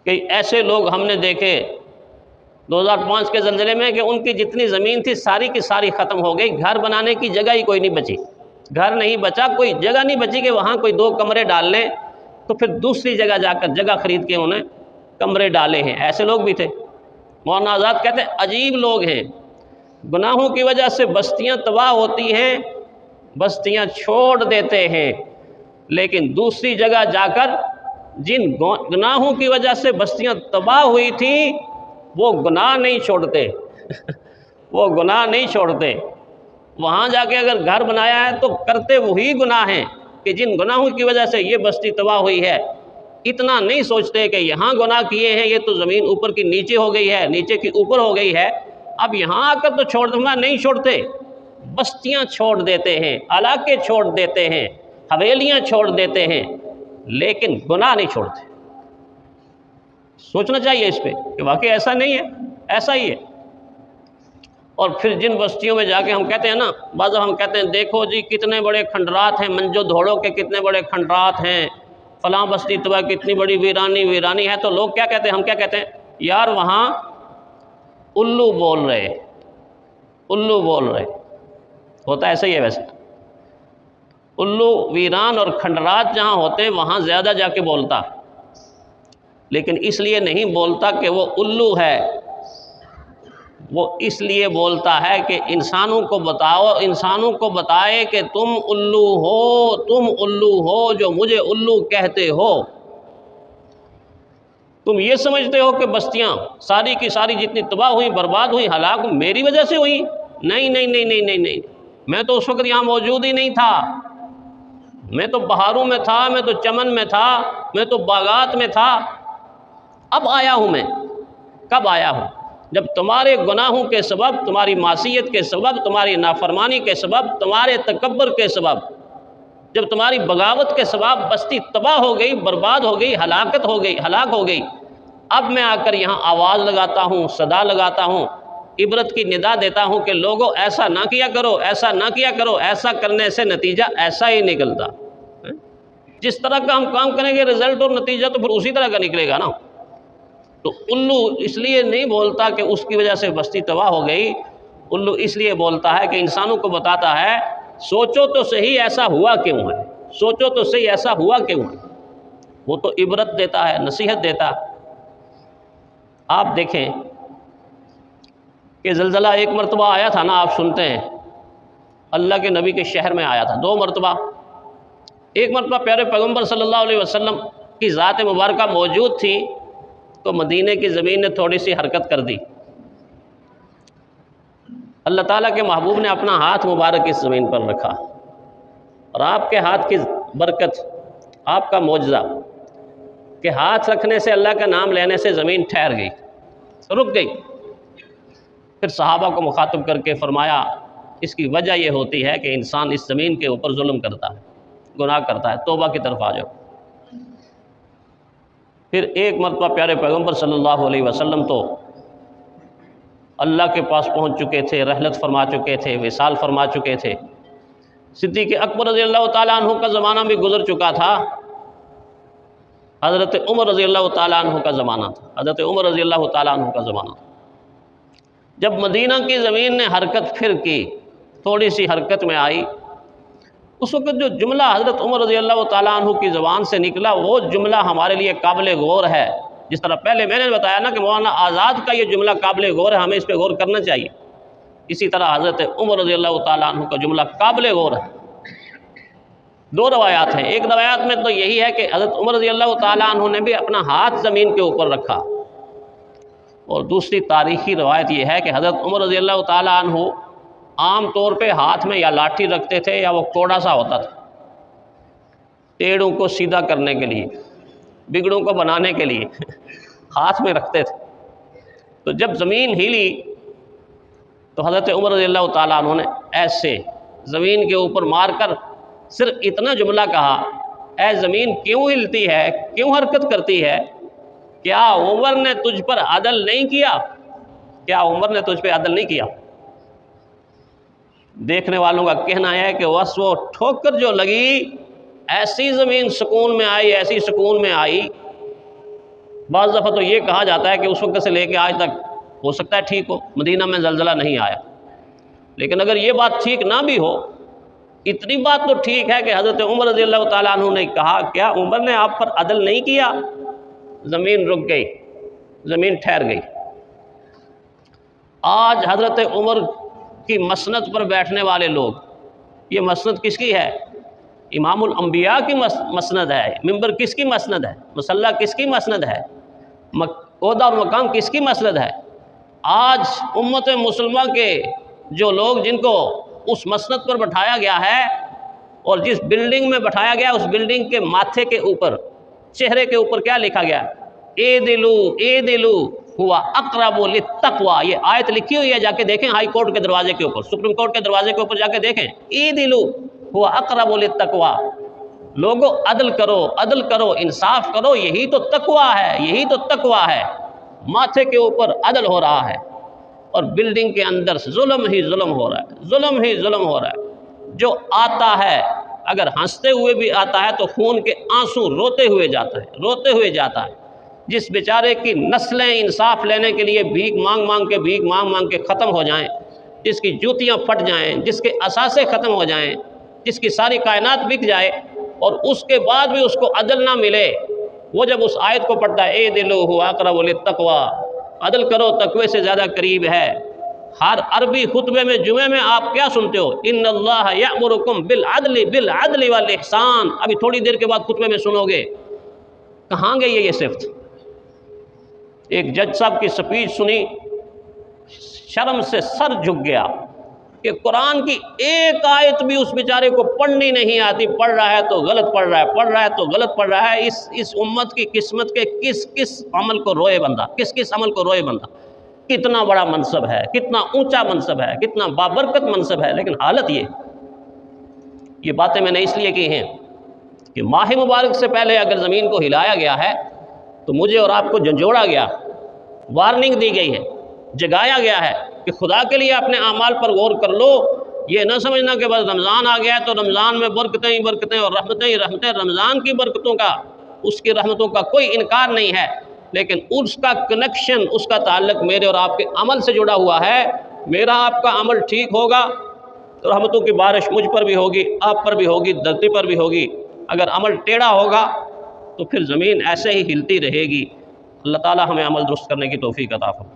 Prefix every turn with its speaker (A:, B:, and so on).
A: کہ ایسے لوگ ہم نے دیکھے 2005 کے زلزلے میں کہ ان کی جتنی زمین تھی ساری کی ساری ختم ہو گئی، گھر بنانے کی جگہ ہی کوئی نہیں بچی، گھر نہیں بچا، کوئی جگہ نہیں بچی کہ وہاں کوئی 2 کمرے ڈال لیں، تو پھر دوسری جگہ جا کر جگہ خرید کے انہیں کمرے ڈالے ہیں۔ ایسے لوگ بھی تھے۔ مولانا آزاد کہتے ہیں عجیب لوگ ہیں، گناہوں کی وجہ سے بستیاں تباہ ہوتی ہیں، بستیاں چھوڑ دیتے ہیں، لیکن دوسری جگہ جا کر جن گناہوں کی وجہ سے بستیاں تباہ ہوئی تھیں وہ گناہ نہیں چھوڑتے وہ گناہ نہیں چھوڑتے۔ وہاں جا کے اگر گھر بنایا ہے تو کرتے وہی گناہ ہیں کہ جن گناہوں کی وجہ سے یہ بستی تباہ ہوئی ہے۔ اتنا نہیں سوچتے کہ یہاں گناہ کیے ہیں، یہ تو زمین اوپر کی نیچے ہو گئی ہے، نیچے کی اوپر ہو گئی ہے، اب یہاں آ کر تو چھوڑ دوں گا، نہیں چھوڑتے، بستیاں چھوڑ دیتے ہیں، علاقے چھوڑ دیتے ہیں، حویلیاں چھوڑ دیتے ہیں، لیکن گناہ نہیں چھوڑتے۔ سوچنا چاہیے اس پہ کہ واقعی ایسا نہیں ہے، ایسا ہی ہے۔ اور پھر جن بستیوں میں جا کے ہم کہتے ہیں نا، بعض ہم کہتے ہیں دیکھو جی کتنے بڑے کھنڈرات ہیں، منجو دھوڑوں کے کتنے بڑے کھنڈرات ہیں، فلاں بستی تباہ کتنی بڑی ویرانی ہے، تو لوگ کیا کہتے ہیں، ہم کیا کہتے ہیں، یار وہاں الو بول رہے، الو بول رہے۔ ہوتا ایسا ہی ہے ویسے، الو ویران اور کھنڈرات جہاں ہوتے وہاں زیادہ جا کے بولتا، لیکن اس لیے نہیں بولتا کہ وہ الو ہے، وہ اس لیے بولتا ہے کہ انسانوں کو بتائے کہ تم الو ہو جو مجھے الو کہتے ہو۔ تم یہ سمجھتے ہو کہ بستیاں ساری کی ساری جتنی تباہ ہوئی، برباد ہوئی، ہلاک میری وجہ سے ہوئی؟ نہیں نہیں نہیں نہیں نہیں نہیں، میں تو اس وقت یہاں موجود ہی نہیں تھا، میں تو بہاروں میں تھا، میں تو چمن میں تھا، میں تو باغات میں تھا، اب آیا ہوں میں۔ کب آیا ہوں؟ جب تمہارے گناہوں کے سبب، تمہاری معصیت کے سبب، تمہاری نافرمانی کے سبب، تمہارے تکبر کے سبب، جب تمہاری بغاوت کے سبب بستی تباہ ہو گئی، برباد ہو گئی، ہلاک ہو گئی، اب میں آ کر یہاں آواز لگاتا ہوں، صدا لگاتا ہوں، عبرت کی ندا دیتا ہوں کہ لوگوں ایسا نہ کیا کرو، ایسا نہ کیا کرو، ایسا کرنے سے نتیجہ ایسا ہی نکلتا۔ جس طرح کا ہم کام کریں گے رزلٹ اور نتیجہ تو پھر اسی طرح کا نکلے گا نا۔ تو الو اس لیے نہیں بولتا کہ اس کی وجہ سے بستی تباہ ہو گئی، الو اس لیے بولتا ہے کہ انسانوں کو بتاتا ہے سوچو تو صحیح ایسا ہوا کیوں ہے، سوچو تو صحیح ایسا ہوا کیوں ہے۔ وہ تو عبرت دیتا ہے، نصیحت دیتا ہے۔ آپ دیکھیں کہ زلزلہ ایک مرتبہ آیا تھا نا، آپ سنتے ہیں اللہ کے نبی کے شہر میں آیا تھا، 2 مرتبہ۔ ایک مرتبہ پیارے پیغمبر صلی اللہ علیہ وسلم کی ذات مبارکہ موجود تھی تو مدینے کی زمین نے تھوڑی سی حرکت کر دی، اللہ تعالیٰ کے محبوب نے اپنا ہاتھ مبارک اس زمین پر رکھا، اور آپ کے ہاتھ کی برکت، آپ کا معجزہ کہ ہاتھ رکھنے سے، اللہ کا نام لینے سے زمین ٹھہر گئی، رک گئی۔ پھر صحابہ کو مخاطب کر کے فرمایا اس کی وجہ یہ ہوتی ہے کہ انسان اس زمین کے اوپر ظلم کرتا ہے، گناہ کرتا ہے، توبہ کی طرف آ جاؤ۔ پھر ایک مرتبہ پیارے پیغمبر صلی اللہ علیہ وسلم تو اللہ کے پاس پہنچ چکے تھے، رحلت فرما چکے تھے، وصال فرما چکے تھے، صدیق اکبر رضی اللہ تعالیٰ عنہ کا زمانہ بھی گزر چکا تھا، حضرت عمر رضی اللہ تعالیٰ عنہ کا زمانہ تھا، حضرت عمر رضی اللہ تعالیٰ عنہ کا زمانہ تھا۔ جب مدینہ کی زمین نے حرکت پھر کی، تھوڑی سی حرکت میں آئی، اس وقت جو جملہ حضرت عمر رضی اللہ تعالیٰ عنہ کی زبان سے نکلا وہ جملہ ہمارے لیے قابل غور ہے۔ جس طرح پہلے میں نے بتایا نا کہ مولانا آزاد کا یہ جملہ قابل غور ہے، ہمیں اس پہ غور کرنا چاہیے، اسی طرح حضرت عمر رضی اللہ تعالیٰ عنہ کا جملہ قابل غور ہے۔ 2 روایات ہیں، ایک روایات میں تو یہی ہے کہ حضرت عمر رضی اللہ تعالیٰ عنہ نے بھی اپنا ہاتھ زمین کے اوپر رکھا، اور دوسری تاریخی روایت یہ ہے کہ حضرت عمر رضی اللہ تعالیٰ عنہ عام طور پہ ہاتھ میں یا لاٹھی رکھتے تھے یا وہ کوڑا سا ہوتا تھا، ٹیڑھوں کو سیدھا کرنے کے لیے، بگڑوں کو بنانے کے لیے ہاتھ میں رکھتے تھے۔ تو جب زمین ہلی تو حضرت عمر رضی اللہ تعالیٰ عنہ نے ایسے زمین کے اوپر مار کر صرف اتنا جملہ کہا، اے زمین کیوں ہلتی ہے، کیوں حرکت کرتی ہے؟ کیا عمر نے تجھ پر عدل نہیں کیا؟ کیا عمر نے تجھ پہ عدل نہیں کیا؟ دیکھنے والوں کا کہنا ہے کہ بس وہ ٹھوکر جو لگی، ایسی زمین سکون میں آئی، ایسی سکون میں آئی بعض دفعہ تو یہ کہا جاتا ہے کہ اس وقت سے لے کے آج تک ہو سکتا ہے ٹھیک ہو، مدینہ میں زلزلہ نہیں آیا، لیکن اگر یہ بات ٹھیک نہ بھی ہو، اتنی بات تو ٹھیک ہے کہ حضرت عمر رضی اللہ تعالیٰ عنہ نے کہا کیا عمر نے آپ پر عدل نہیں کیا؟ زمین رک گئی، زمین ٹھہر گئی۔ آج حضرت عمر کی مسند پر بیٹھنے والے لوگ، یہ مسند کس کی ہے؟ امام الانبیاء کی مسند ہے۔ ممبر کس کی مسند ہے؟ مصلی کس کی مسند ہے؟ عہدہ اور مقام کس کی مسند ہے؟ آج امت مسلمہ کے جو لوگ جن کو اس مسند پر بٹھایا گیا ہے اور جس بلڈنگ میں بٹھایا گیا، اس بلڈنگ کے ماتھے کے اوپر، چہرے کے اوپر کیا لکھا گیا؟ اے دلو ہوا اقرب للتقوی۔ یہ آیت لکھی ہوئی ہے، جا کے دیکھیں ہائی کورٹ کے دروازے کے اوپر، سپریم کورٹ کے دروازے کے اوپر جا کے دیکھیں، اے دلو ہوا اقرب للتقوی۔ لوگوں عدل کرو، عدل کرو، انصاف کرو، یہی تو تقوی ہے، یہی تو تقوی ہے۔ ماتھے کے اوپر عدل ہو رہا ہے اور بلڈنگ کے اندر ظلم ہی ظلم ہو رہا ہے، ظلم ہی ظلم ہو رہا ہے۔ جو آتا ہے اگر ہنستے ہوئے بھی آتا ہے تو خون کے آنسو روتے ہوئے جاتا ہے، روتے ہوئے جاتا ہے۔ جس بیچارے کی نسلیں انصاف لینے کے لیے بھیک مانگ مانگ کے ختم ہو جائیں، جس کی جوتیاں پھٹ جائیں، جس کے اثاثے ختم ہو جائیں، جس کی ساری کائنات بک جائے، اور اس کے بعد بھی اس کو عدل نہ ملے، وہ جب اس آیت کو پڑھتا ہے اے دلو ہوا اقرب للتقوی، عدل کرو تقوی سے زیادہ قریب ہے۔ ہر عربی خطبے میں جمعے میں آپ کیا سنتے ہو؟ ان اللہ یأمرکم بالعدل والاحسان۔ ابھی تھوڑی دیر کے بعد خطبے میں سنو گے، کہاں گئی ہے یہ صفت؟ ایک جج صاحب کی سپیچ سنی، شرم سے سر جھک گیا کہ قرآن کی ایک آیت بھی اس بیچارے کو پڑھنی نہیں آتی، پڑھ رہا ہے تو غلط پڑھ رہا ہے، پڑھ رہا ہے تو غلط پڑھ رہا ہے۔ اس امت کی قسمت کے کس عمل کو روئے بندہ، کس عمل کو روئے بندہ۔ کتنا بڑا منصب ہے، کتنا اونچا منصب ہے، کتنا بابرکت منصب ہے، لیکن حالت یہ باتیں میں نے اس لیے کی ہیں کہ ماہ مبارک سے پہلے اگر زمین کو ہلایا گیا ہے تو مجھے اور آپ کو جھنجھوڑا گیا، وارننگ دی گئی ہے، جگایا گیا ہے کہ خدا کے لیے اپنے اعمال پر غور کر لو۔ یہ نہ سمجھنا کہ بس رمضان آ گیا ہے تو رمضان میں برکتیں ہی برکتیں اور رحمتیں ہی رحمتیں۔ رمضان کی برکتوں کا، اس کی رحمتوں کا کوئی انکار نہیں ہے، لیکن اس کا کنیکشن، اس کا تعلق میرے اور آپ کے عمل سے جڑا ہوا ہے۔ میرا آپ کا عمل ٹھیک ہوگا تو رحمتوں کی بارش مجھ پر بھی ہوگی، آپ پر بھی ہوگی، دھرتی پر بھی ہوگی۔ اگر عمل ٹیڑھا ہوگا تو پھر زمین ایسے ہی ہلتی رہے گی۔ اللہ تعالی ہمیں عمل درست کرنے کی توفیق عطا فرمائے۔